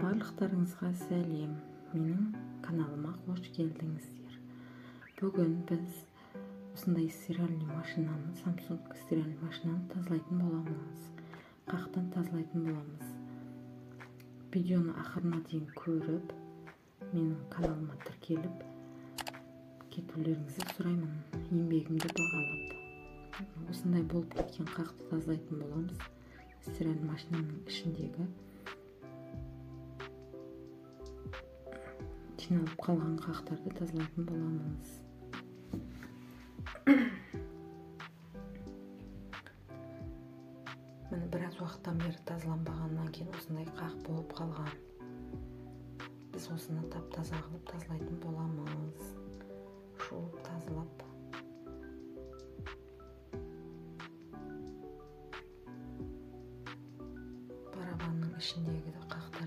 Барлықтарыңызға сәлем, менің каналыма қош келдіңіздер. Бүгін біз осындай стиральный машинаны, Samsung стиральный машинаны тазалайтын боламыз. Қақтан тазалайтын боламыз. Видеоны ақырына дейін көріп, менің каналыма тіркеліп кетулеріңізді сұраймын. Еңбегімді бағалап. Осындай болып кеткен қақты тазалайтын боламыз. Стиральный машинаның ішіндегі жиналып қалған қақтарды тазалайтын боламыз. Міне біраз уақыттан бері тазаланбағаннан кейін осындай қақ болып қалған. Біз осыны тап-таза қылып тазалайтын боламыз. Жуып тазалап. Барабанның ішіндегі